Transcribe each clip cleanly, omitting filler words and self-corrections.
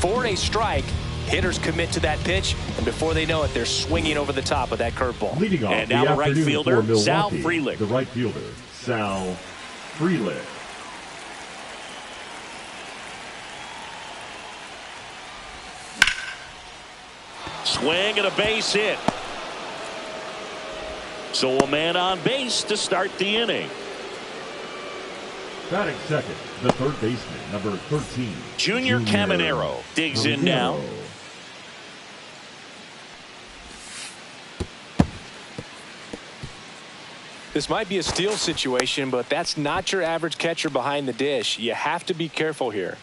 For a strike, hitters commit to that pitch, and before they know it, they're swinging over the top of that curveball. Leading off and now the right fielder, Sal Frelick. The right fielder, Sal Frelick. Swing and a base hit. So a man on base to start the inning. Batting second, the third baseman, number 13. Junior Caminero digs in now. This might be a steal situation, but that's not your average catcher behind the dish. You have to be careful here.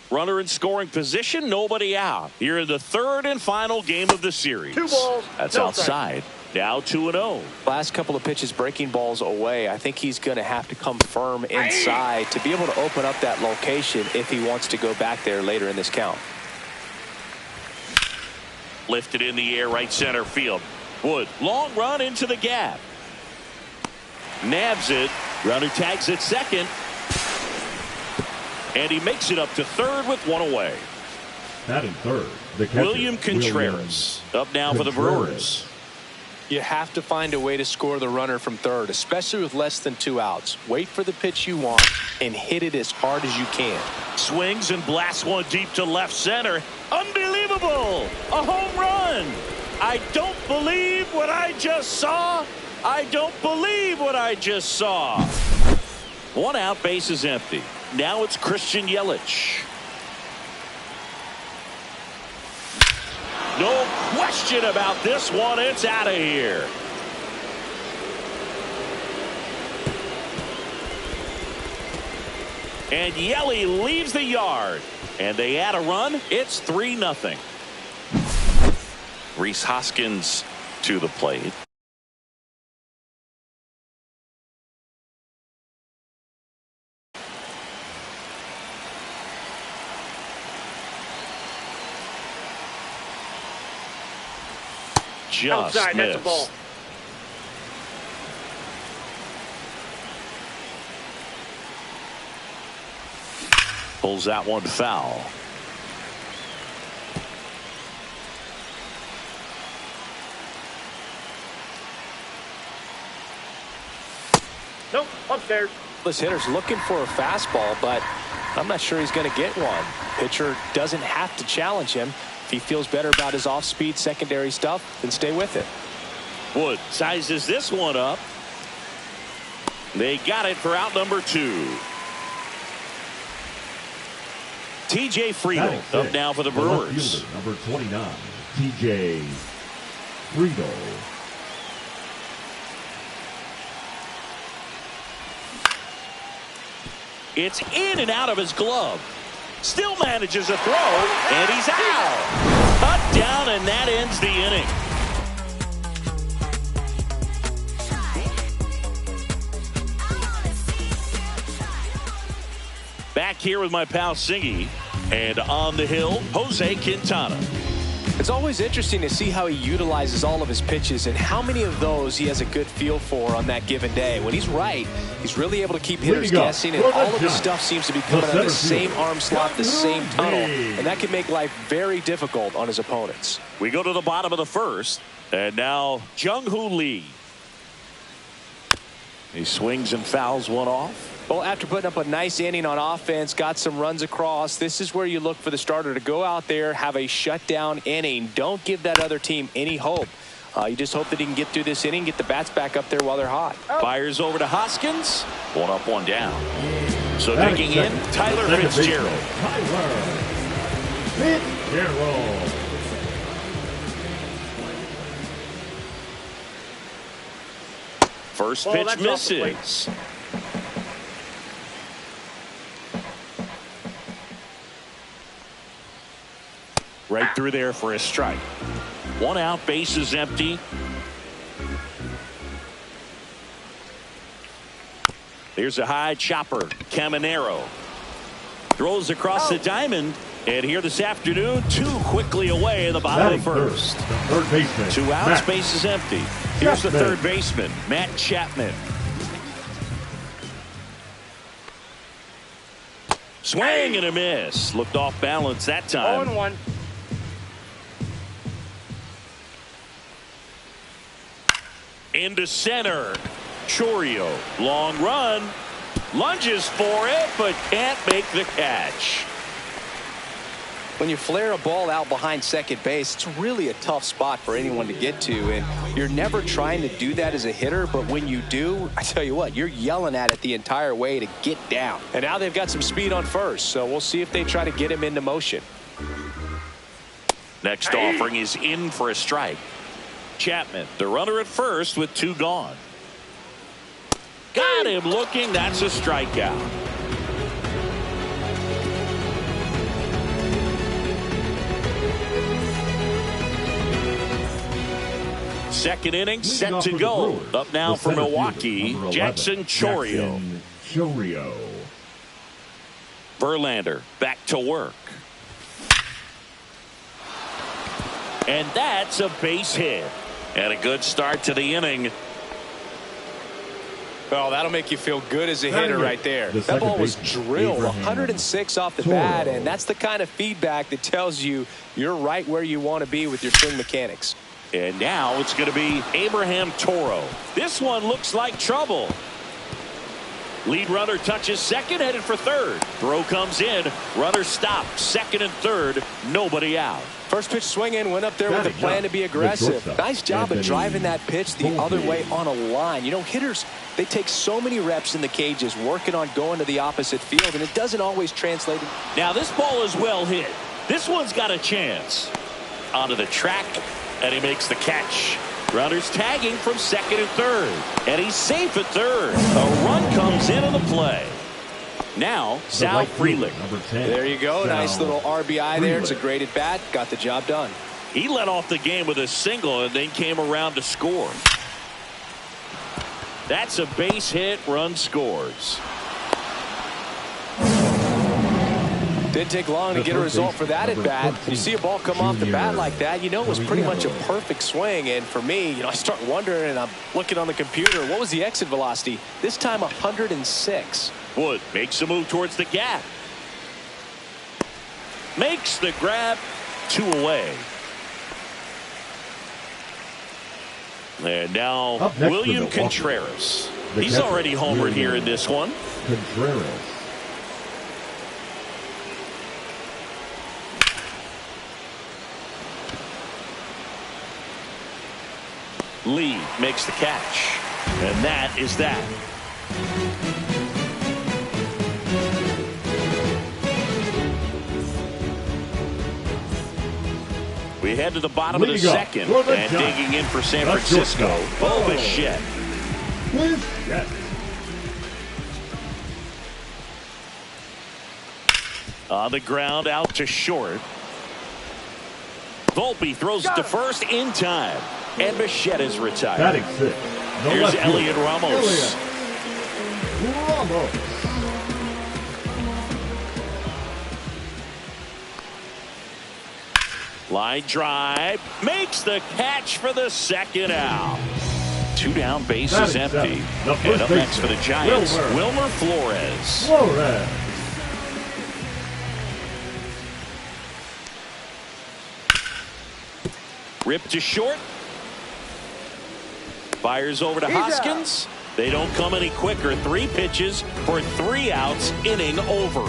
Runner in scoring position, nobody out. Here in the third and final game of the series. 2 balls. That's no outside. Now 2-0. Last couple of pitches breaking balls away. I think he's going to have to come firm inside to be able to open up that location if he wants to go back there later in this count. Lifted in the air, right center field. Wood, long run into the gap. Nabs it. Runner tags at second. And he makes it up to third with one away. Batting third, the catcher, William Contreras up now for the Brewers. You have to find a way to score the runner from third, especially with less than 2 outs. Wait for the pitch you want and hit it as hard as you can. Swings and blasts one deep to left center. Unbelievable! A home run! I don't believe what I just saw. I don't believe what I just saw. 1 out, base is empty. Now it's Christian Yelich. No question about this one. It's out of here. And Yelly leaves the yard. And they add a run. It's 3-0. Rhys Hoskins to the plate. Just outside, missed. that's a ball. Pulls out one foul. Nope, upstairs. This hitter's looking for a fastball, but I'm not sure he's going to get one. Pitcher doesn't have to challenge him. If he feels better about his off-speed secondary stuff, then stay with it. Wood sizes this one up. They got it for out number 2. TJ Friedel up now for the Brewers. Fielder, number 29, TJ Friedel. It's in and out of his glove. Still manages a throw, and he's out. Cut down, and that ends the inning. Back here with my pal Singy, and on the hill, Jose Quintana. It's always interesting to see how he utilizes all of his pitches and how many of those he has a good feel for on that given day. When he's right, he's really able to keep hitters guessing, and all of his stuff seems to be coming out of the same arm slot, the same tunnel, and that can make life very difficult on his opponents. We go to the bottom of the first, and now Jung-Hoo Lee. He swings and fouls one off. Well, after putting up a nice inning on offense, got some runs across, this is where you look for the starter to go out there, have a shutdown inning. Don't give that other team any hope. You just hope that he can get through this inning, get the bats back up there while they're hot. Fires over to Hoskins. 1 up, 1 down. So digging in, Tyler Fitzgerald. Tyler Fitzgerald. First pitch misses. Right through there for a strike. 1 out, base is empty. Here's a high chopper. Caminero throws across the diamond. And here this afternoon, 2 quickly away in the bottom of the first. Third baseman. 2 outs, Matt base is empty. Here's the third baseman, Matt Chapman. Swing and a miss. Looked off balance that time. 0-1. Into center. Chourio. Long run. Lunges for it, but can't make the catch. When you flare a ball out behind second base, it's really a tough spot for anyone to get to, and you're never trying to do that as a hitter, but when you do, I tell you what, you're yelling at it the entire way to get down. And now they've got some speed on first, so we'll see if they try to get him into motion. Next offering is in for a strike. Chapman, the runner at first with 2 gone. Got him looking. That's a strikeout. Second inning set to go. Up now for Milwaukee, Jackson Chourio. Verlander back to work. And that's a base hit. And a good start to the inning. Well, that'll make you feel good as a hitter right there. That ball was drilled 106 off the bat, and that's the kind of feedback that tells you you're right where you want to be with your swing mechanics. And now it's going to be Abraham Toro. This one looks like trouble. Lead runner touches second, headed for third. Throw comes in. Runner stopped. Second and third. Nobody out. First pitch swinging, went up there with a plan to be aggressive. Nice job of driving that pitch the other way on a line. You know, hitters, they take so many reps in the cages working on going to the opposite field, and it doesn't always translate. Now this ball is well hit. This one's got a chance. Onto the track, and he makes the catch. Runners tagging from second and third. And he's safe at third. A run comes into the play. Now, Sal Frelick. There you go. Nice little RBI there. It's a great at bat. Got the job done. He led off the game with a single and then came around to score. That's a base hit. Run scores. Didn't take long to get a result for that at bat. You see a ball come off the bat like that, you know it was pretty much a perfect swing. And for me, you know, I start wondering, and I'm looking on the computer, what was the exit velocity? This time 106. Wood makes a move towards the gap. Makes the grab. 2 away. And now William Contreras. He's already homered here in this one. Contreras. Lee makes the catch. And that is that. We head to the bottom of the second. And digging in for San Francisco, Bo Bichette. On the ground, out to short. Volpe throws it to first in time. And Bichette is retired. Here's Elliot Ramos. Line drive. Makes the catch for the second out. 2 down, base is empty. And up next for the Giants, Wilmer Flores. Ripped to short. Fires over to Hoskins. They don't come any quicker. 3 pitches for 3 outs. Inning over.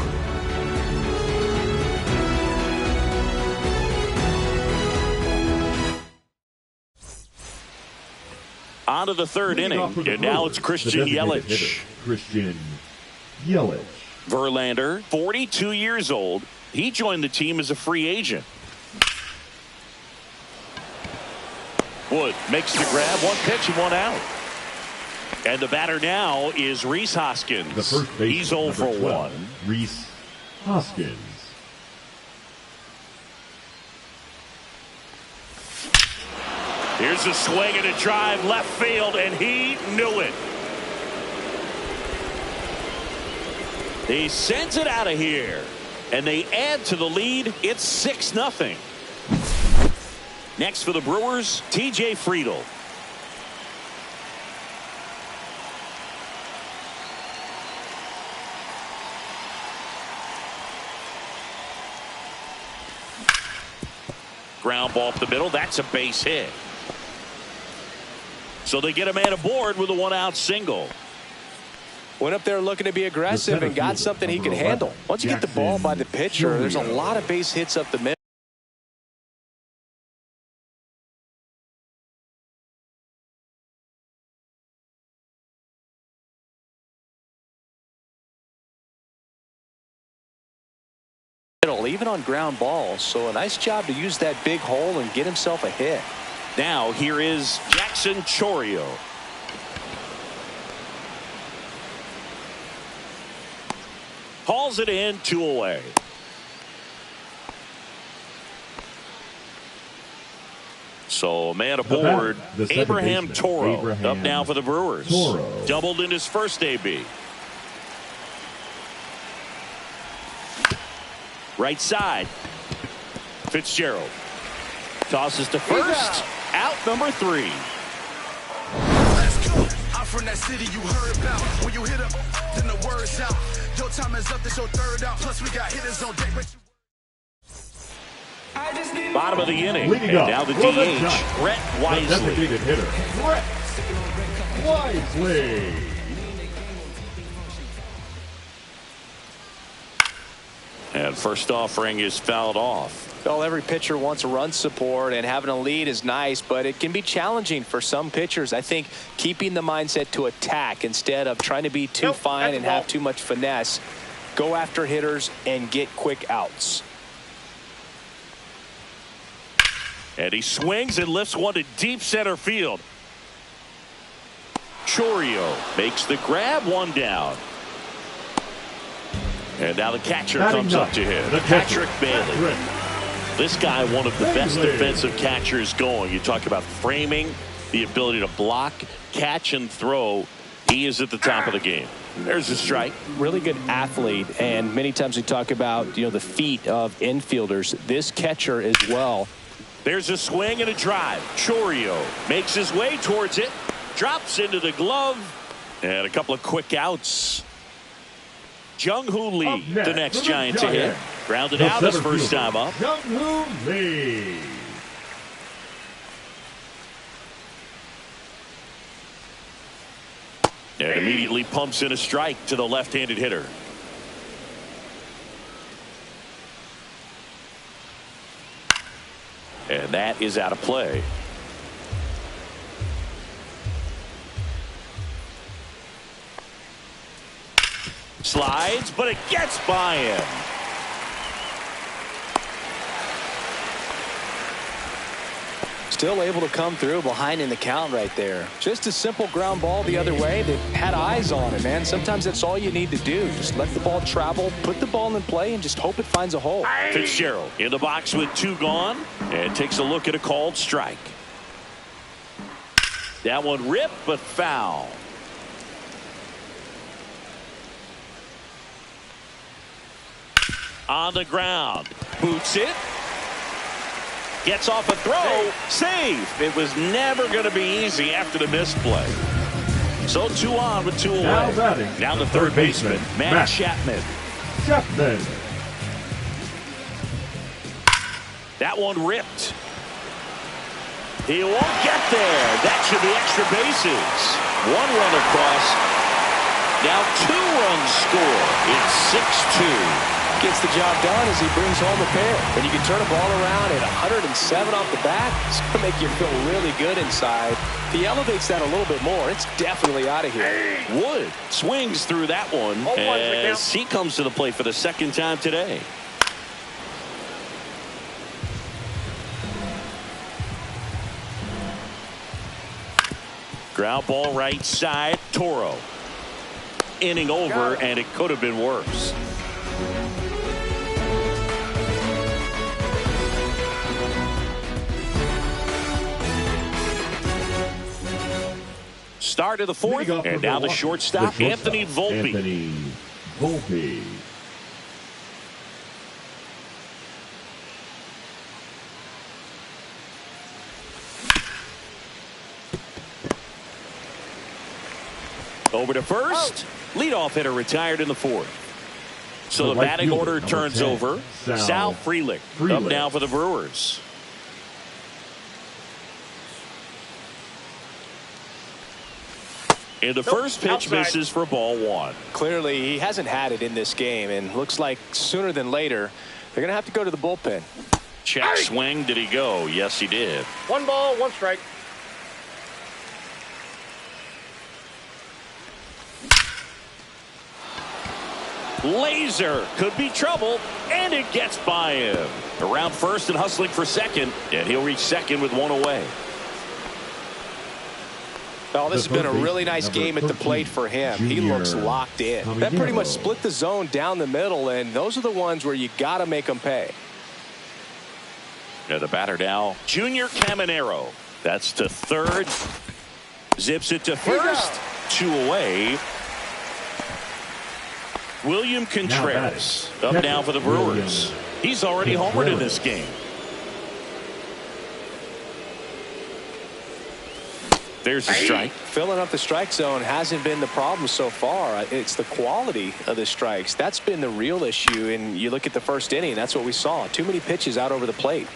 On to the third inning. And now it's Christian Yelich. Verlander, 42 years old. He joined the team as a free agent. Wood makes the grab. 1 pitch and 1 out. And the batter now is Rhys Hoskins. He's 0 for 1. Rhys Hoskins. Here's a swing and a drive left field, and he knew it. He sends it out of here, and they add to the lead. It's 6-0. Next for the Brewers, TJ Friedl. Ground ball up the middle. That's a base hit. So they get a man aboard with a 1-out single. Went up there looking to be aggressive and got something he could handle. Once you get the ball by the pitcher, there's a lot of base hits up the middle. Even on ground balls. So a nice job to use that big hole and get himself a hit. Now here is Jackson Chourio. Hauls it in, 2 away. So man aboard, Abraham Toro up now for the Brewers. Doubled in his first AB. Right side. Fitzgerald tosses to first. Out number 3. Let's go. I'm from that city you heard about. When you hit up, then the word's out. Your time is up, this your third out. Plus we got hitters on deck. Bottom of the inning. And now the DH, Brett Wisely. Designated hitter, Brett Wisely. And first offering is fouled off. Well, every pitcher wants a run support, and having a lead is nice, but it can be challenging for some pitchers. I think keeping the mindset to attack instead of trying to be too fine and have too much finesse. Go after hitters and get quick outs. And he swings and lifts one to deep center field. Chourio makes the grab, 1 down. And now the catcher comes up to him. Patrick Bailey. This guy, one of the best defensive catchers going. You talk about framing, the ability to block, catch, and throw. He is at the top of the game. There's a strike. Really good athlete, and many times we talk about, the feet of infielders. This catcher as well. There's a swing and a drive. Chourio makes his way towards it. Drops into the glove. And a couple of quick outs. Jung-Hoo Lee, the next Giant to hit. Grounded out his first time up. Jung-Hoo Lee. And immediately pumps in a strike to the left-handed hitter. And that is out of play. Slides, but it gets by him. Still able to come through behind in the count right there. Just a simple ground ball the other way that had eyes on it, man. Sometimes that's all you need to do. Just let the ball travel, put the ball in play, and just hope it finds a hole. Fitzgerald in the box with 2 gone and takes a look at a called strike. That one ripped, but foul. On the ground. Boots it. Gets off a throw. Save. It was never going to be easy after the misplay. So 2 on with 2 away. Now the third baseman, Matt Chapman. That one ripped. He won't get there. That should be extra bases. 1 run across. Now 2 runs score. It's 6-2. Gets the job done as he brings home a pair. When you can turn a ball around at 107 off the bat, it's going to make you feel really good inside. If he elevates that a little bit more, it's definitely out of here. Wood swings through that one as he comes to the plate for the 2nd time today. Ground ball right side. Toro. Inning over, and it could have been worse. Start of the 4th, and now the shortstop, Anthony Volpe. Over to first. Leadoff hitter retired in the 4th. So the batting order turns over. Sal Frelick up now for the Brewers. And the first pitch misses for ball one. Clearly, he hasn't had it in this game, and looks like sooner than later, they're going to have to go to the bullpen. Check swing. Did he go? Yes, he did. 1 ball, 1 strike. Laser could be trouble, and it gets by him. Around first and hustling for second, and he'll reach second with 1 away. Oh, this has been a really nice game at the plate for him. He looks locked in. That pretty much split the zone down the middle, and those are the ones where you got to make them pay. The batter now, Junior Caminero. That's to third. Zips it to first. 2 away. William Contreras up now for the Brewers. He's already homered in this game. There's the strike. Filling up the strike zone hasn't been the problem so far. It's the quality of the strikes. That's been the real issue. And you look at the first inning, that's what we saw. Too many pitches out over the plate.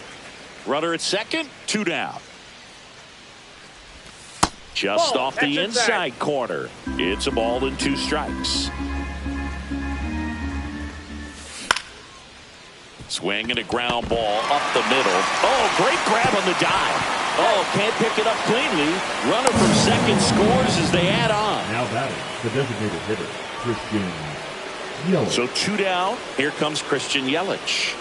Runner at second, 2 down. Just off the inside corner. It's a ball and 2 strikes. Swing and a ground ball up the middle. Oh, great grab on the dive. Oh, can't pick it up cleanly. Runner from second scores as they add on. Now batting, the designated hitter, Christian Yelich. So 2 down. Here comes Christian Yelich.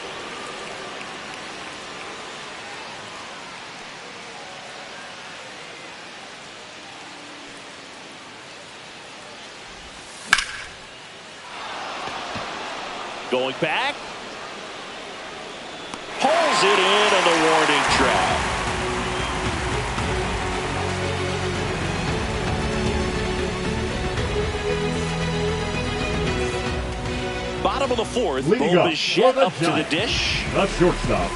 Going back. Pulls it in on the warning track. Bottom of the 4th. Bichette up to the dish. The shortstop.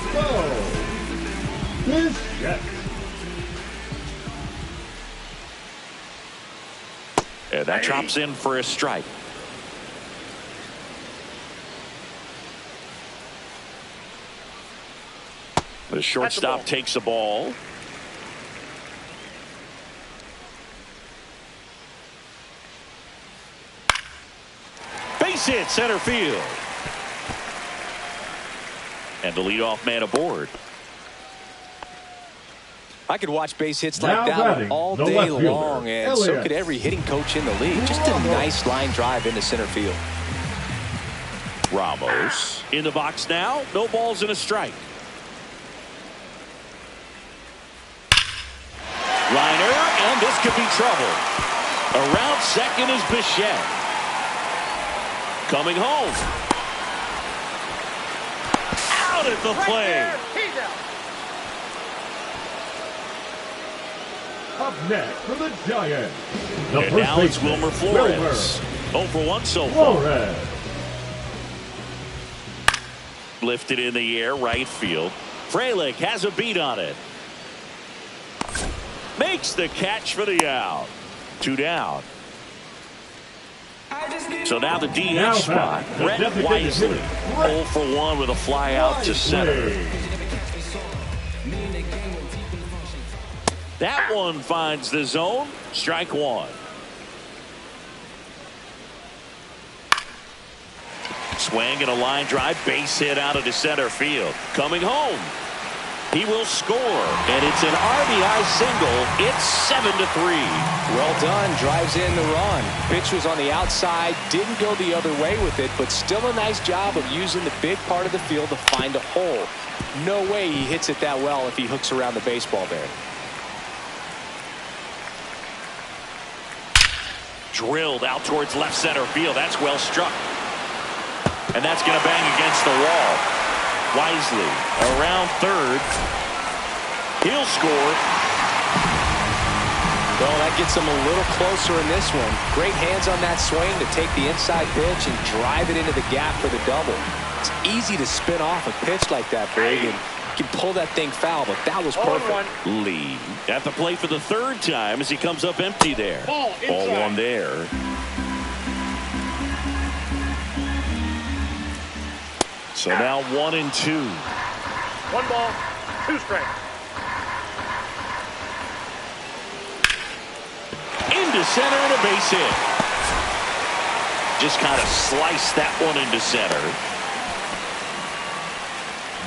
Bichette. And that drops in for a strike. The shortstop takes the ball. Base hit center field. And the leadoff man aboard. I could watch base hits like that one all day long, and so could every hitting coach in the league. Just a nice line drive into center field. Ramos in the box now. No balls and a strike. Liner, and this could be trouble. Around second is Bichette. Coming home. Out at the plate. Up next for the Giants. And now it's Wilmer Flores. 0 for 1 so far. Lifted in the air, right field. Frelick has a beat on it. Makes the catch for the out. 2 down. So now the DH spot. Brett Wisely. 0 for 1 with a fly out to center. That one finds the zone. Strike 1. Swing and a line drive. Base hit out of the center field. Coming home. He will score, and it's an RBI single. It's 7-3. Well done. Drives in the run. Pitch was on the outside. Didn't go the other way with it, but still a nice job of using the big part of the field to find a hole. No way he hits it that well if he hooks around the baseball there. Drilled out towards left center field. That's well struck. And that's going to bang against the wall. Wisely around third. He'll score. Well, that gets him a little closer in this one. Great hands on that swing to take the inside pitch and drive it into the gap for the double. It's easy to spin off a pitch like that, Big, and you can pull that thing foul, but that was perfect. Lee at the plate for the 3rd time as he comes up empty there. Ball 1 there. So now 1 and 2. 1 ball, 2 strikes. into center and a base hit. Just kind of sliced that one into center.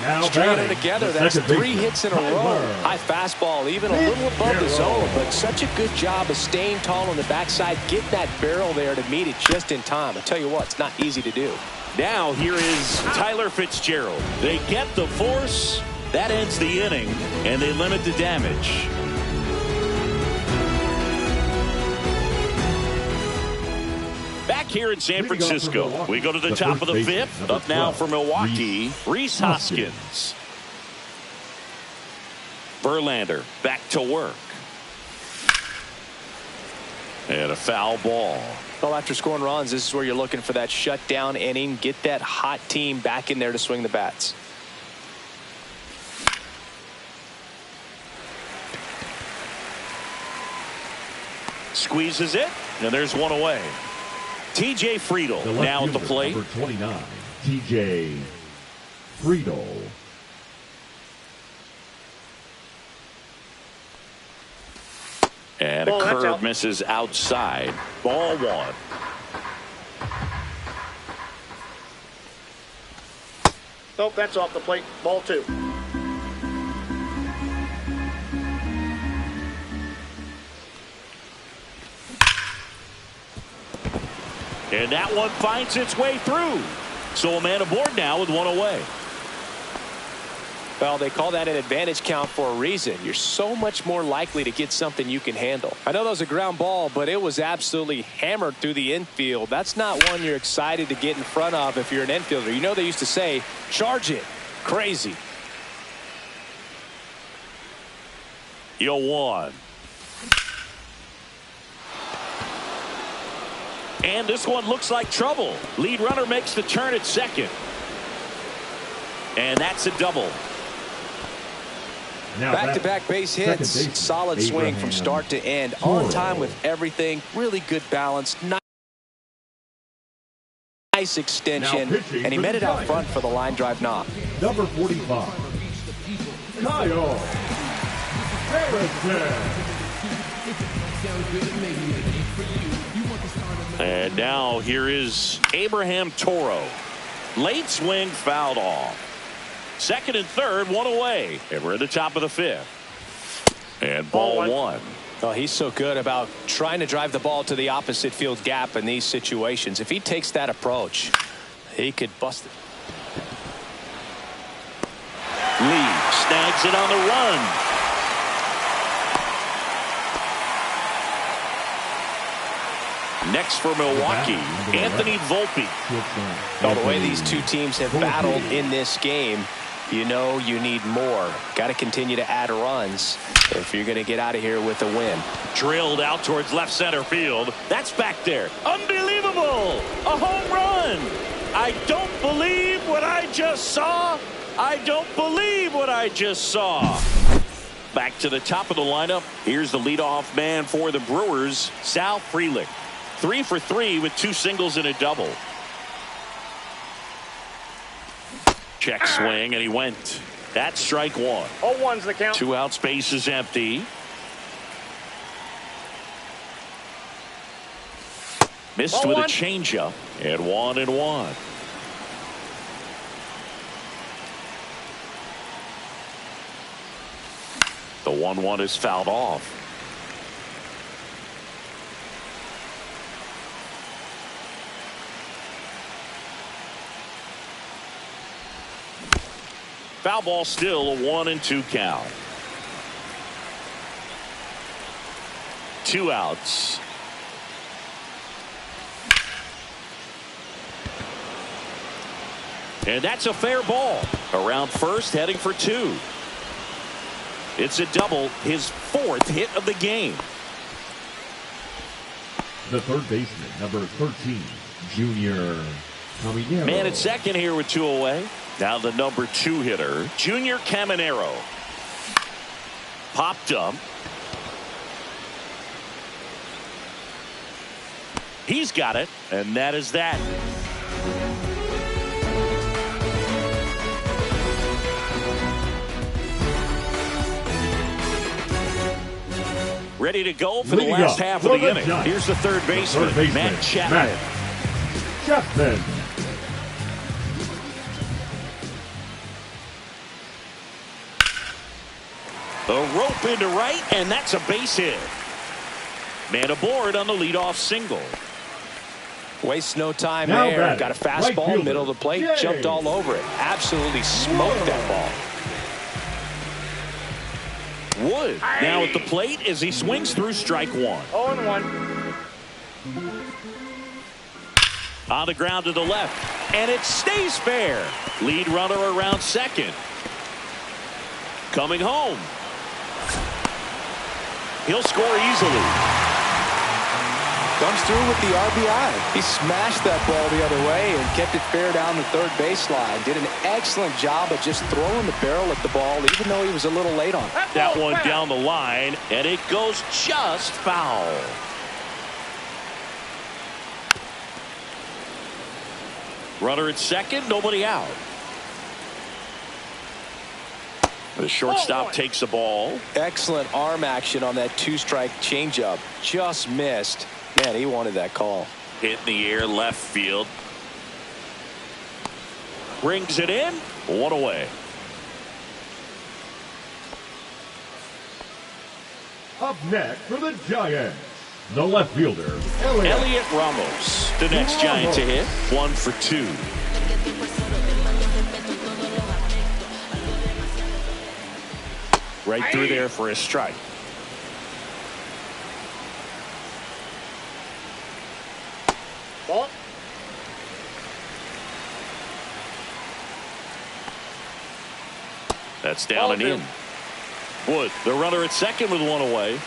Now Stringing them together, that's 3 hits in a row. High fastball, even a little above the zone, but such a good job of staying tall on the backside, getting that barrel there to meet it just in time. I tell you what, it's not easy to do. Now here is Tyler Fitzgerald. They get the force. That ends the inning, and they limit the damage. Back here in San Francisco, we go to the top of the 5th. Up now for Milwaukee, Rhys Hoskins. Verlander back to work. And a foul ball. Well, after scoring runs, this is where you're looking for that shutdown inning. Get that hot team back in there to swing the bats. Squeezes it, and there's one away. TJ Friedel now at the plate. Number 29, TJ Friedel. And a curve misses outside. Ball 1. Nope, that's off the plate. Ball 2. And that one finds its way through. So a man aboard now with one away. Well, they call that an advantage count for a reason. You're so much more likely to get something you can handle. I know that was a ground ball, but it was absolutely hammered through the infield. That's not one you're excited to get in front of if you're an infielder. You know they used to say, charge it. Crazy. 0-1. And this one looks like trouble. Lead runner makes the turn at second. And that's a double. Back-to-back base hits. Solid swing from start to end. On time with everything. Really good balance. Nice extension. And he met it out front for the line drive knock. Number 45, Kyle Harrison. And now here is Abraham Toro. Late swing fouled off. Second and third, one away. And we're at the top of the 5th. And ball 1. Oh, he's so good about trying to drive the ball to the opposite field gap in these situations. If he takes that approach, he could bust it. Lee snags it on the run. Next for Milwaukee, Anthony Volpe. Oh, the way these two teams have battled in this game, you know you need more. Got to continue to add runs if you're going to get out of here with a win. Drilled out towards left center field. That's back there. Unbelievable! A home run! I don't believe what I just saw. I don't believe what I just saw. Back to the top of the lineup. Here's the leadoff man for the Brewers, Sal Frelick. 3 for 3 with 2 singles and a double. Check swing, and he went. That's strike 1. 0-1's the count. 2 out, space is empty. Missed with a changeup, and 1-1. The 1-1 is fouled off. Foul ball, still a 1-2 count. 2 outs. And that's a fair ball. Around first, heading for 2. It's a double, his 4th hit of the game. The third baseman, number 13, Junior Caminero. Man at second here with 2 away. Now the number 2 hitter, Junior Caminero. Popped up. He's got it, and that is that. ready to go for the last half of the inning. Here's the third baseman, Matt Chapman. A rope into right, and that's a base hit. Man aboard on the leadoff single. Wastes no time there. Got a fastball, middle of the plate, jumped all over it. Absolutely smoked that ball. Wood now at the plate as he swings through strike one. 0-1. On the ground to the left, and it stays fair. Lead runner around second. Coming home. He'll score easily. Comes through with the RBI. He smashed that ball the other way and kept it fair down the third baseline. Did an excellent job of just throwing the barrel at the ball, even though he was a little late on it. That one down the line, and it goes just foul. Runner at second, nobody out. The shortstop takes the ball. Excellent arm action on that two-strike changeup. Just missed. Man, he wanted that call. Hit in the air, left field. Brings it in. One away. Up next for the Giants, the left fielder, Elliot Ramos. The next Giant to hit. 1 for 2. Right through there for a strike. Ball. That's down and in. Wood, the runner at second with one away.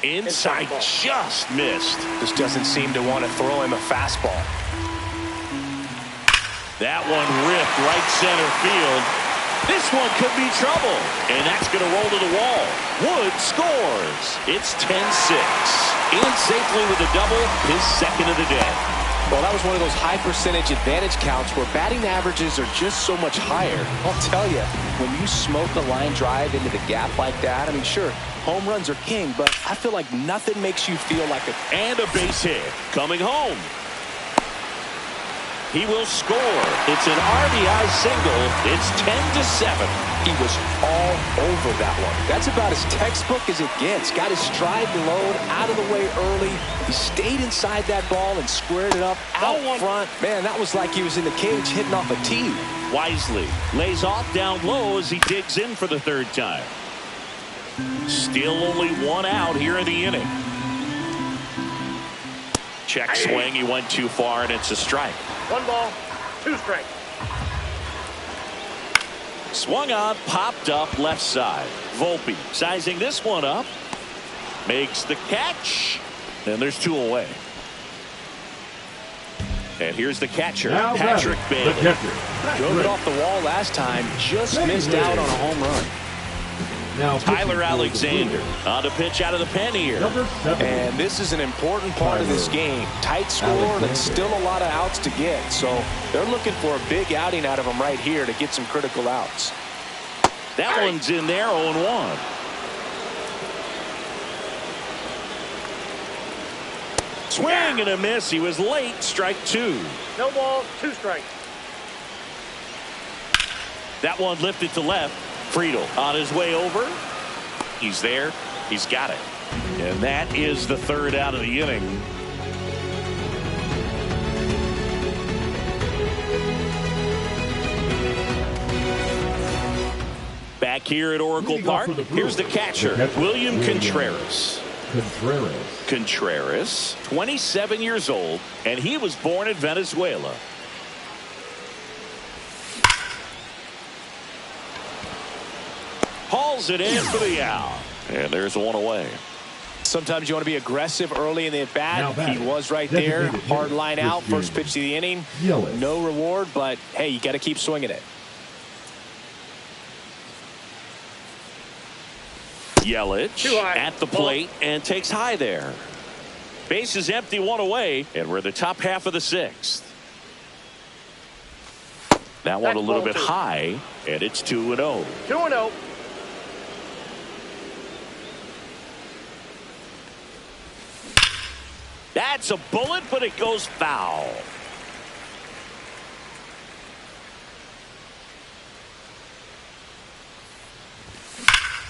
Inside, just missed. Just doesn't seem to want to throw him a fastball. That one ripped right center field. This one could be trouble, and that's going to roll to the wall. Wood scores. It's 10-6. In safely with a double, his second of the day. Well, that was one of those high percentage advantage counts where batting averages are just so much higher. I'll tell you, when you smoke a line drive into the gap like that, I mean, sure, home runs are king, but I feel like nothing makes you feel like a... And a base hit. Coming home. He will score. It's an RBI single. It's 10-7. He was all over that one. That's about as textbook as it gets. Got his stride load out of the way early. He stayed inside that ball and squared it up out front. Man, that was like he was in the cage hitting off a tee. Wisely lays off down low as he digs in for the third time. Still only one out here in the inning. Check swing. He went too far, and it's a strike. 1 ball, 2 strikes. Swung on, popped up left side. Volpe sizing this one up. Makes the catch. And there's 2 away. And here's the catcher, Patrick Bailey. Drove it off the wall last time. Just missed out on a home run. Now Tyler Alexander on the pitch out of the pen here. And this is an important part of this game. Tight score and still a lot of outs to get. So they're looking for a big outing out of him right here to get some critical outs. That one's in there, 0-1. Swing and a miss. He was late. Strike 2. No ball, 2 strikes. That one lifted to left. Friedel on his way over. He's there. He's got it. And that is the third out of the inning. Back here at Oracle Park, here's the catcher, William Contreras. Contreras, 27 years old, and he was born in Venezuela. Hauls it in for the out. And there's one away. Sometimes you want to be aggressive early in the at-bat. He was right there. Hard line out. First pitch of the inning. No reward, but, hey, you got to keep swinging it. Yelich at the plate and takes high there. Base is empty, 1 away, and we're in the top half of the 6th. That one a little bit high, and it's 2-0. 2-0. That's a bullet, but it goes foul.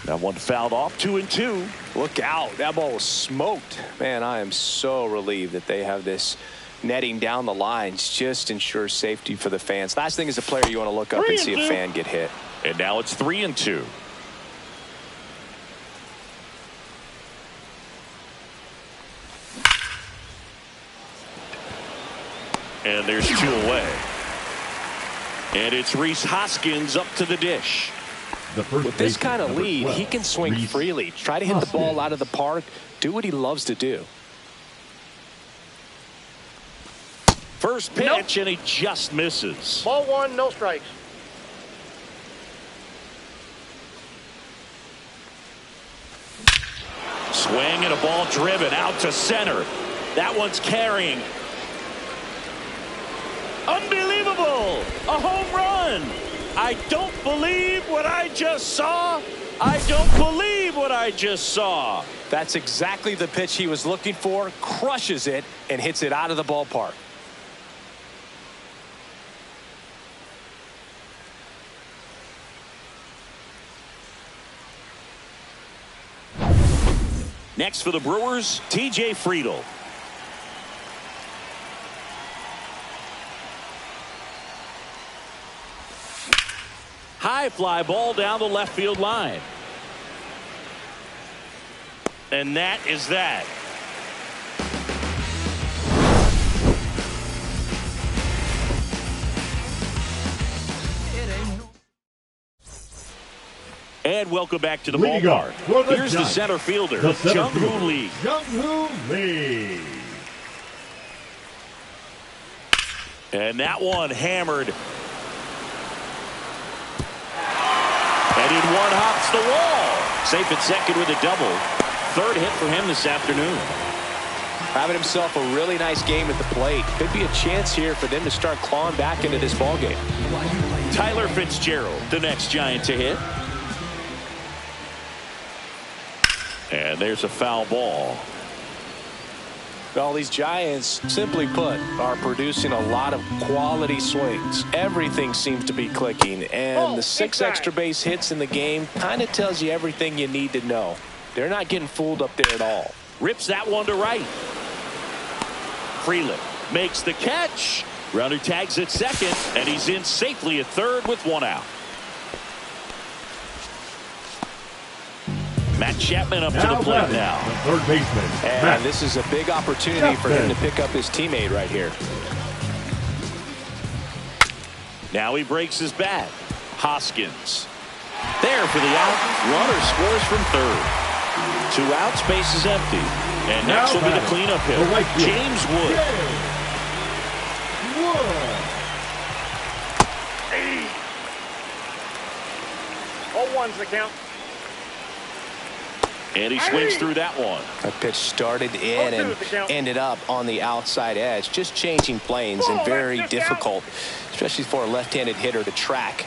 That one fouled off, 2-2. Look out. That ball was smoked. Man, I am so relieved that they have this netting down the lines. Just ensures safety for the fans. Last thing as a player, you want to look up and see a fan get hit. And now it's 3-2. And there's 2 away. And it's Rhys Hoskins up to the dish. With this kind of lead, he can swing freely. Try to hit the ball out of the park. Do what he loves to do. First pitch, and he just misses. Ball 1, no strikes. Swing and a ball driven out to center. That one's carrying. Unbelievable! A home run! I don't believe what I just saw. I don't believe what I just saw. That's exactly the pitch he was looking for. Crushes it and hits it out of the ballpark. Next for the Brewers, T.J. Friedl. High fly ball down the left field line. And that is that. And welcome back to the ballpark. Here's the center fielder, Jung-Hoo Lee. Jung-Hoo Lee. And that one hammered. And in one hops the wall. Safe at second with a double. Third hit for him this afternoon. Having himself a really nice game at the plate. Could be a chance here for them to start clawing back into this ball game. Tyler Fitzgerald, the next Giant to hit. And there's a foul ball. Well, these Giants, simply put, are producing a lot of quality swings. Everything seems to be clicking, and the 6 extra base hits in the game kind of tells you everything you need to know. They're not getting fooled up there at all. Rips that one to right. Freeland makes the catch. Runner tags at second, and he's in safely at third with 1 out. Matt Chapman up to the plate now. The third baseman. And this is a big opportunity for him to pick up his teammate right here. Now he breaks his bat. Hoskins. There for the out. Runner scores from third. 2 outs, base is empty. And next will be the cleanup hitter, James Wood. All 1's the count. And he swings through that one. That pitch started in and ended up on the outside edge. Just changing planes and very difficult, especially for a left-handed hitter to track.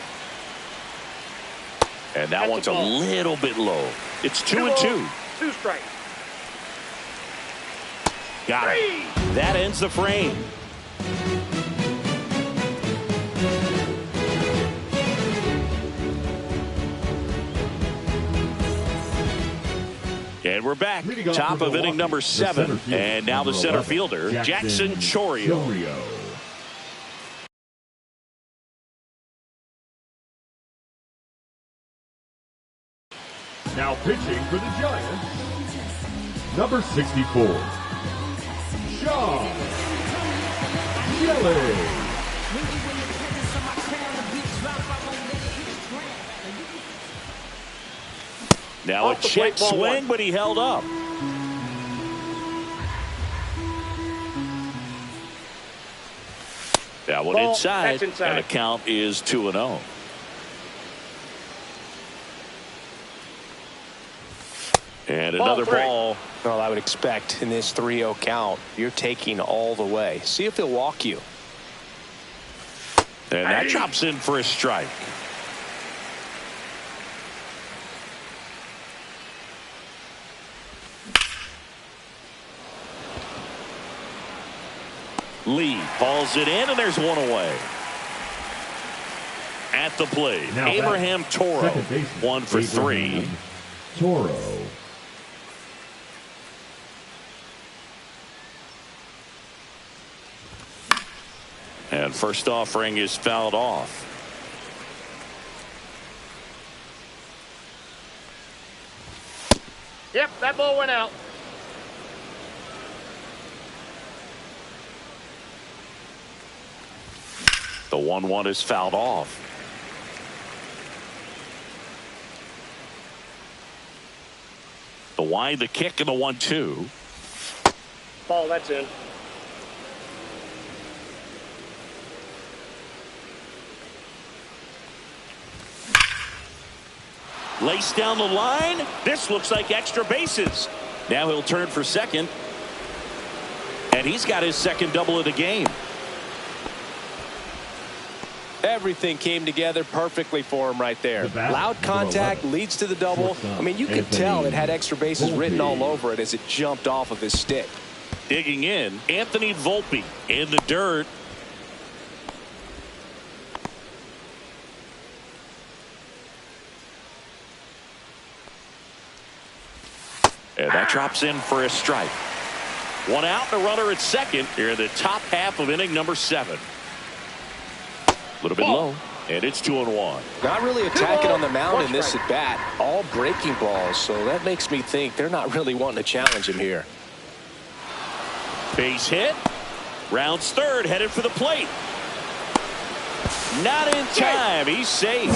And that one's a little bit low. It's 2-2. 2 strikes. Got it. That ends the frame. And we're back. Top of inning number 7. And now the center fielder, Jackson Chourio. Now pitching for the Giants, number 64, Sean Shelley. Now a check swing, but he held up. That one inside, and the count is 2-0. And another ball. Well, I would expect in this 3-0 count, you're taking all the way. See if he'll walk you. And that drops in for a strike. Lee hauls it in, and there's one away. At the plate, Now Abraham Toro, 1 for 3. Toro. And first offering is fouled off. Yep, that ball went out. The 1-1 is fouled off. The wide, the kick, and the 1-2. Ball, that's in. Laced down the line. This looks like extra bases. Now he'll turn for second. And he's got his second double of the game. Everything came together perfectly for him right there. Loud contact leads to the double. I mean, you could tell it had extra bases written all over it as it jumped off of his stick. Digging in, Anthony Volpe in the dirt. And that drops in for a strike. One out, the runner at second here in the top half of inning number 7. A little bit low, and it's 2-1. Not really attacking on the mound in this at bat. All breaking balls, so that makes me think they're not really wanting to challenge him here. Base hit. Rounds third, headed for the plate. Not in time. He's safe.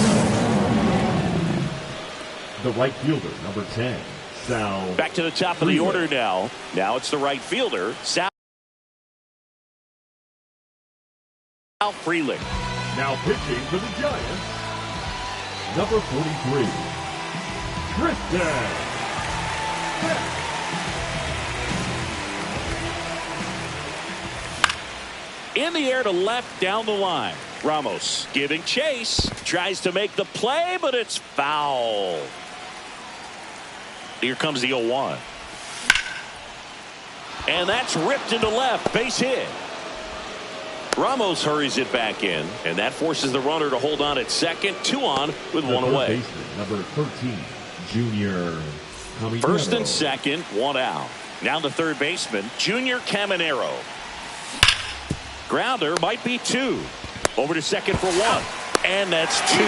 The right fielder, number 10, Sal. Back to the top of the order now. Now it's the right fielder, Sal Frelick. Now pitching for the Giants, number 43, Tristan. In the air to left down the line. Ramos giving chase. Tries to make the play, but it's foul. Here comes the 0-1. And that's ripped into left. Base hit. Ramos hurries it back in, and that forces the runner to hold on at second. 2 on with 1 away. Baseman, number 13, Junior Caminero. First and second, 1 out. Now the third baseman, Junior Caminero. Grounder might be 2. Over to second for 1. And that's 2.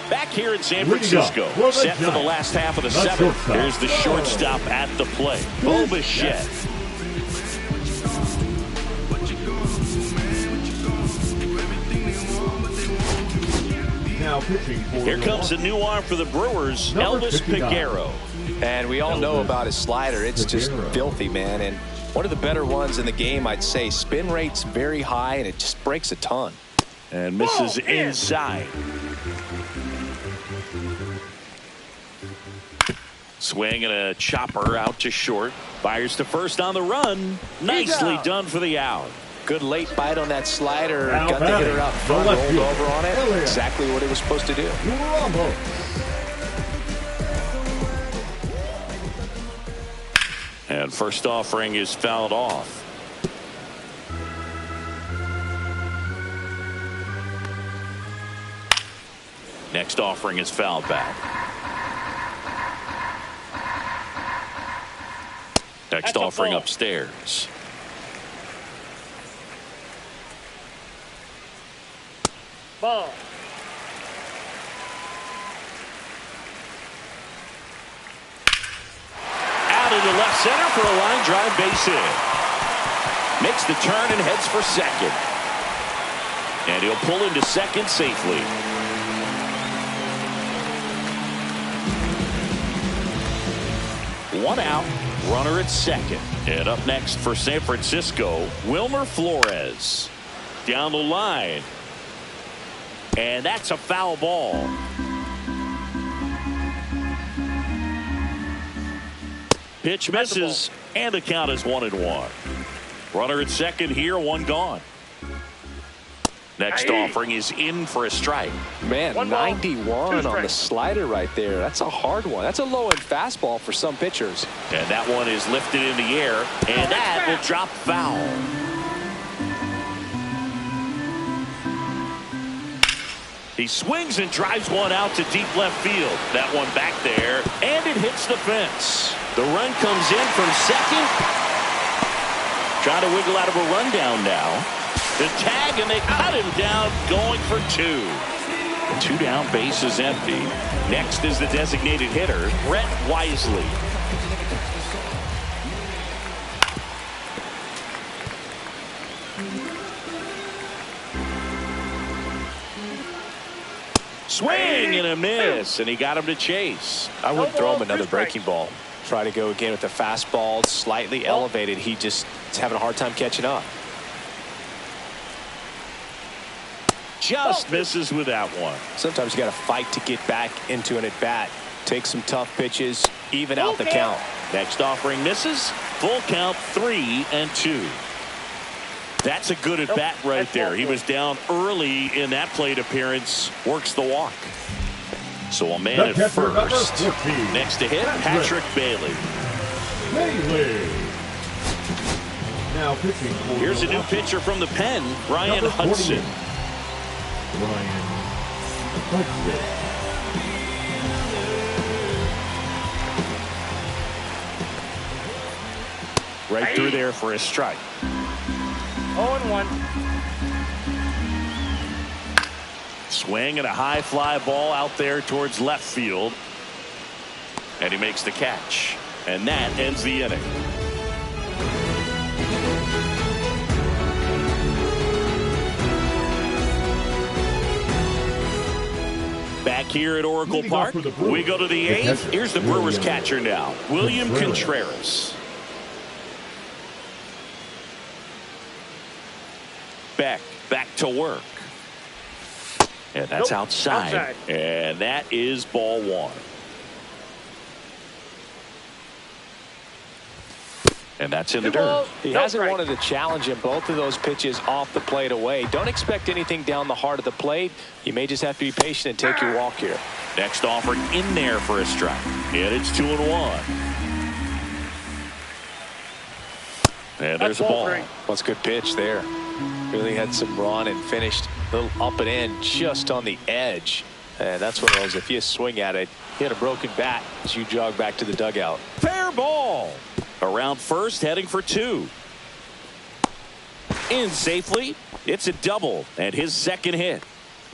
Back here in San Francisco, set for the last half of the 7th. Here's the shortstop at the plate, Bo Bichette. Now pitching for Here comes a new arm for the Brewers, Elvis Peguero. And we all know about his slider. It's just filthy, man. And one of the better ones in the game, I'd say. Spin rate's very high, and it just breaks a ton. And misses inside. Swing and a chopper out to short. Fires to first on the run. Nicely done for the out. Good late bite on that slider. Got the hitter out front, rolled over on it. Exactly what it was supposed to do. And first offering is fouled off. Next offering is fouled back. Next offering upstairs. Ball. Out into left center for a line drive base hit. Makes the turn and heads for second. And he'll pull into second safely. One out, runner at second. And up next for San Francisco, Wilmer Flores. Down the line. And that's a foul ball. Pitch misses, and the count is 1-1. Runner at second here, 1 gone. Next offering is in for a strike. Man, 91 on the slider right there. That's a hard one. That's a low-end fastball for some pitchers. And that one is lifted in the air, and that will drop foul. He swings and drives one out to deep left field. That one back there, and it hits the fence. The run comes in from second. Trying to wiggle out of a rundown now. The tag, and they cut him down, going for two. The 2 down, base is empty. Next is the designated hitter, Brett Wisely. Swing and a miss, and he got him to chase. I wouldn't throw him another breaking ball. Try to go again with the fastball, slightly elevated. He just is having a hard time catching up. Just misses with that one. Sometimes you got to fight to get back into an at-bat. Take some tough pitches, even out the count. Next offering misses. Full count, 3-2. That's a good at-bat right there. He was down early in that plate appearance. Works the walk. So a man at first. Next to hit, Patrick Bailey. Now pitching. Here's a new pitcher from the pen, Ryan Hudson. Ryan Hudson. Right through there for a strike. 0-1. Swing and a high fly ball out there towards left field. And he makes the catch. And that ends the inning. Back here at Oracle Park, we go to the 8th. Here's the Brewers catcher now, William Contreras. Beck back to work. And that's outside. And that is ball 1. And that's in the dirt. He hasn't wanted to challenge him. Both of those pitches off the plate away. Don't expect anything down the heart of the plate. You may just have to be patient and take your walk here. Next offering in there for a strike. And it's 2-1. And there's a ball. That's a good pitch there. Really had some run and finished a little up and in just on the edge. And that's one of those, if you swing at it, hit a broken bat as you jog back to the dugout. Fair ball. Around first, heading for 2. In safely. It's a double and his second hit.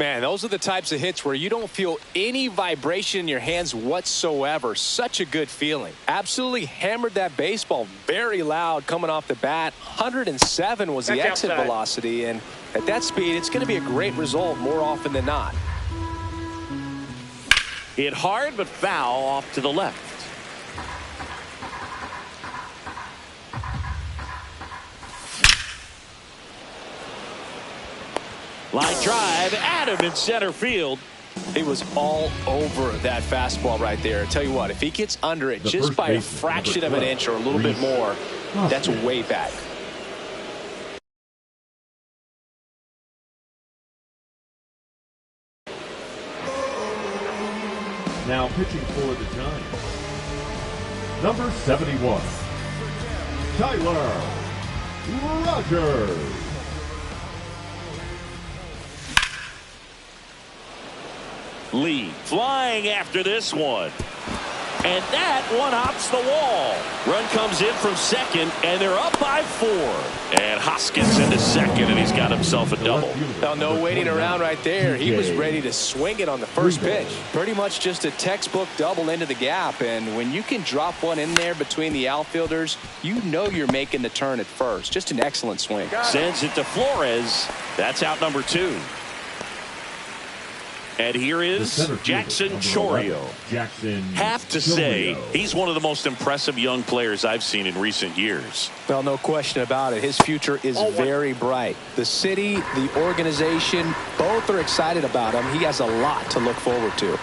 Man, those are the types of hits where you don't feel any vibration in your hands whatsoever. Such a good feeling. Absolutely hammered that baseball very loud coming off the bat. 107 was the exit velocity, and at that speed, it's going to be a great result more often than not. Hit hard, but foul off to the left. Line drive, at him in center field. He was all over that fastball right there. I tell you what, if he gets under it just by a fraction of an inch or a little bit more, that's way back. Now pitching for the Giants, number 71, Tyler Rogers. Lee flying after this one. And that one hops the wall. Run comes in from second, and they're up by 4. And Hoskins into second, and he's got himself a double. Well, no waiting around right there. He was ready to swing it on the first pitch. Pretty much just a textbook double into the gap. And when you can drop one in there between the outfielders, you know you're making the turn at first. Just an excellent swing. Sends it to Flores. That's out number 2. And here is Jackson Chourio. Have to say, he's one of the most impressive young players I've seen in recent years. Well, no question about it. His future is very bright. The city, the organization, both are excited about him. He has a lot to look forward to.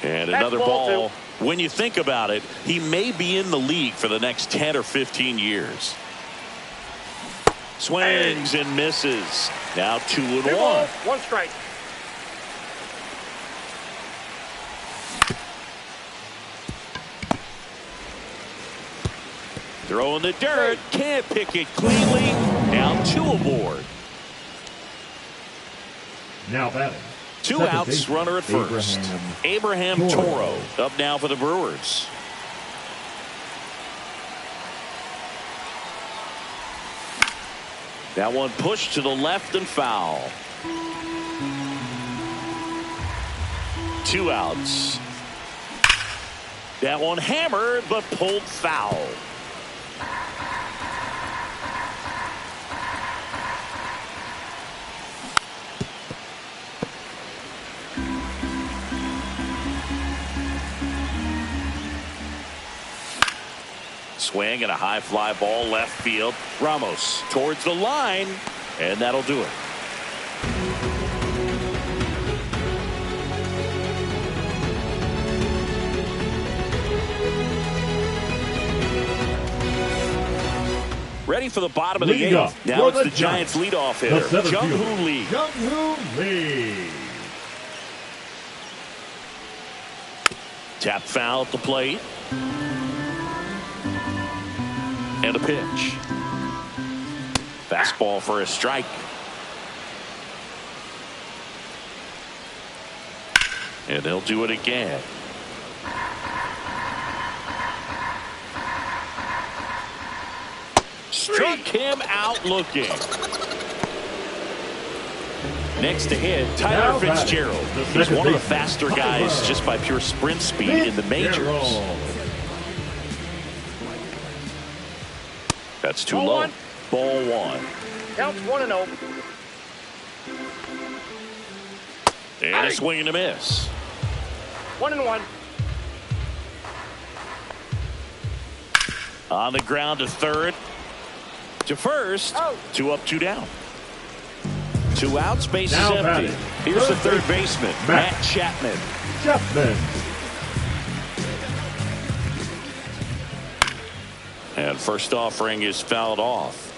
And another ball. When you think about it, he may be in the league for the next 10 or 15 years. Swings and misses. Now 2-1. One strike. Throw in the dirt. Can't pick it cleanly. Now 2 aboard. Now batting. 2 Second outs, baseman, runner at first. Abraham Toro up now for the Brewers. That one pushed to the left and foul. 2 outs. That one hammered but pulled foul. Swing and a high fly ball left field. Ramos towards the line, and that'll do it. Ready for the bottom of the 8th. Now it's the Giants leadoff hitter, Jung-Hoo Lee. Jung-Hoo Lee. Tap foul at the plate. And a pitch. Fastball for a strike. And they'll do it again. Struck him out looking. Next to hit, Tyler Fitzgerald. He's one of the faster guys just by pure sprint speed in the majors. That's too low. Ball 1. Counts 1-0. And a swing and a miss. 1-1. On the ground to third. To first. 2 up, 2 down. 2 outs, base is empty. Here's the third baseman, Matt Chapman. And first offering is fouled off.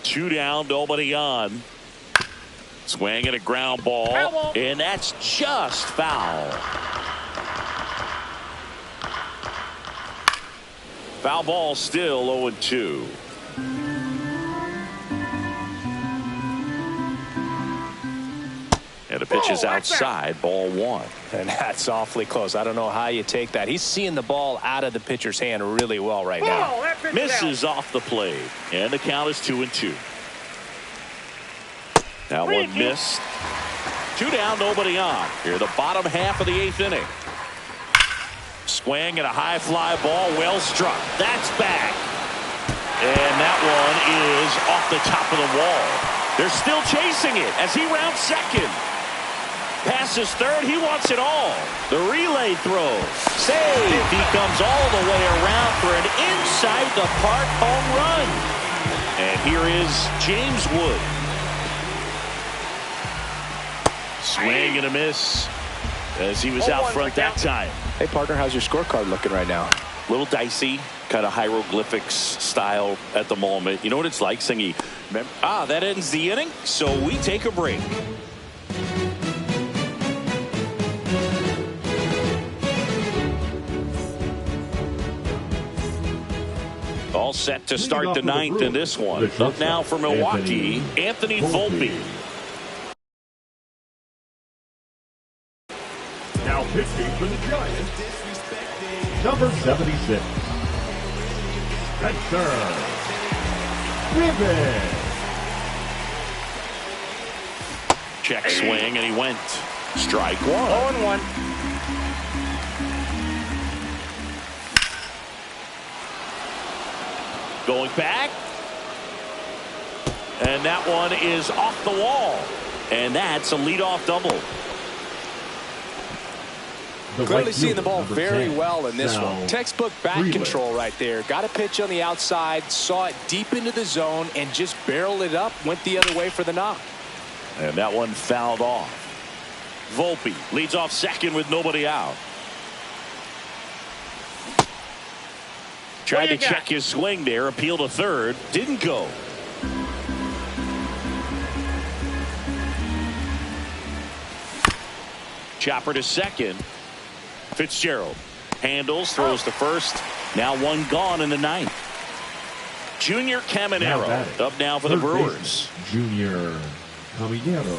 2 down, nobody on. Swing and a ground ball. And that's just foul. Foul ball still 0-2. And the pitch is outside, ball 1. And that's awfully close. I don't know how you take that. He's seeing the ball out of the pitcher's hand really well right now. Misses off the plate. And the count is 2-2. That one missed. 2 down, nobody on. Here, the bottom half of the 8th inning. Swing and a high fly ball, well struck. That's back. And that one is off the top of the wall. They're still chasing it as he rounds second. Passes third, he wants it all. The relay throw. Save. He comes all the way around for an inside the park home run. And here is James Wood. Swing and a miss as he was out front that time. Hey, partner, how's your scorecard looking right now? A little dicey, kind of hieroglyphics style at the moment. You know what it's like, Singy? That ends the inning, so we take a break. All set to start the 9th in this one. Up now for Milwaukee, Anthony Volpe. Now pitching for the Giants, number 76. Spencer Rivers. Check swing, and he went. Strike 1. 0-1. Going back. And that one is off the wall. And that's a leadoff double. Clearly seeing the ball very well in this one. Textbook bat control right there. Got a pitch on the outside, saw it deep into the zone, and just barreled it up, went the other way for the knock. And that one fouled off. Volpe leads off second with nobody out. Tried to check his swing there, appeal to third, didn't go. Chopper to second. Fitzgerald handles, throws to first. Now one gone in the ninth. Junior Caminero up now for the Brewers. Junior Caminero.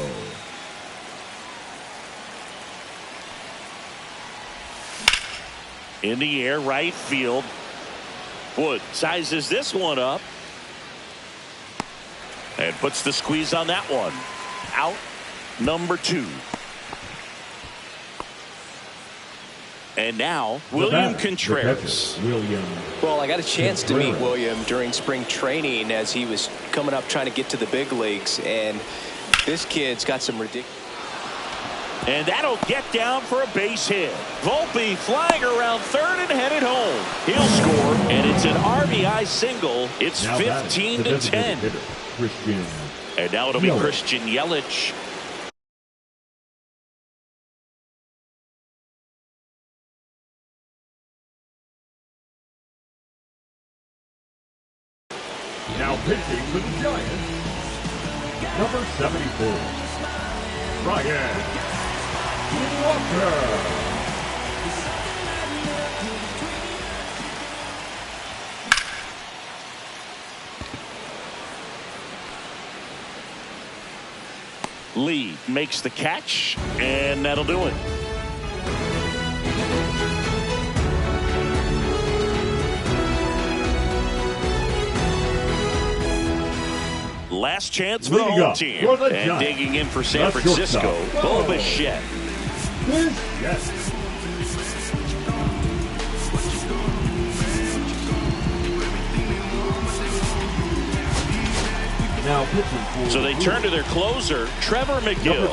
In the air, right field. Wood sizes this one up. And puts the squeeze on that one. Out number 2. And now, William Contreras. Well, I got a chance to meet William during spring training as he was coming up trying to get to the big leagues. And this kid's got some ridiculous. And that'll get down for a base hit. Volpe flying around third and headed home. He'll score, and it's an RBI single. It's 15-10. And now it'll be Christian Yelich. Now pitching for the Giants, number 74, Ryan Walker. Lee makes the catch, and that'll do it. Last chance for the home team. And digging in for San Francisco, Bo Bichette. So they turn to their closer, Trevor McGill.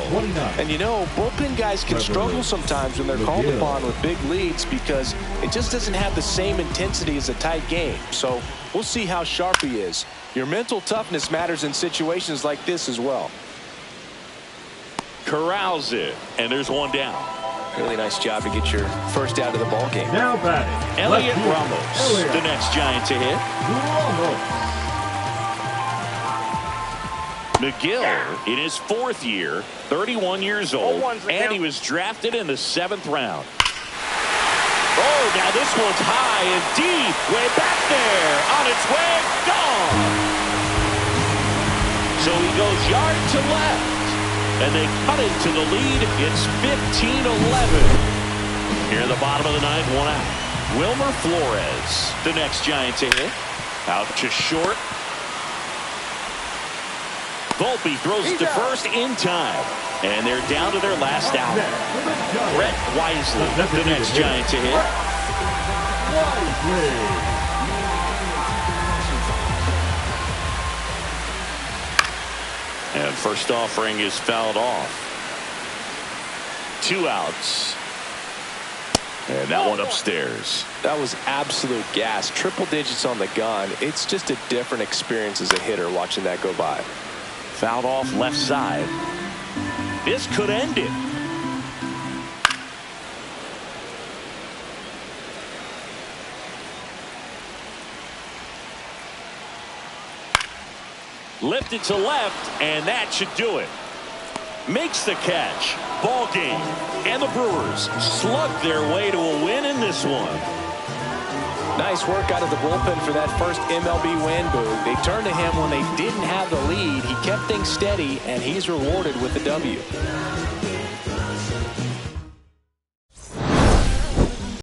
And you know, bullpen guys can struggle sometimes when they're called upon with big leads because it just doesn't have the same intensity as a tight game. So we'll see how sharp he is. Your mental toughness matters in situations like this as well. Corrals it, and there's one down. Really nice job to get your first out of the ball game. Now batting, Elliot Ramos, the next Giant to hit. McGill in his 4th year, 31 years old, and he was drafted in the 7th round. Oh, now this one's high and deep, way back there, on its way, gone. So he goes yard to left, and they cut into the lead. It's 15-11. Here in the bottom of the 9th, 1 out. Wilmer Flores, the next Giant to hit. Out to short. Volpe throws it to first in time. And they're down to their last out. Brett Wisely, the next Giant to hit. And first offering is fouled off. 2 outs. And that one upstairs. That was absolute gas. Triple digits on the gun. It's just a different experience as a hitter watching that go by. Fouled off left side. This could end it. Lifted to left, and that should do it. Makes the catch. Ball game. And the Brewers slug their way to a win in this one. Nice work out of the bullpen for that first MLB win, Boog. They turned to him when they didn't have the lead. He kept things steady, and he's rewarded with the W.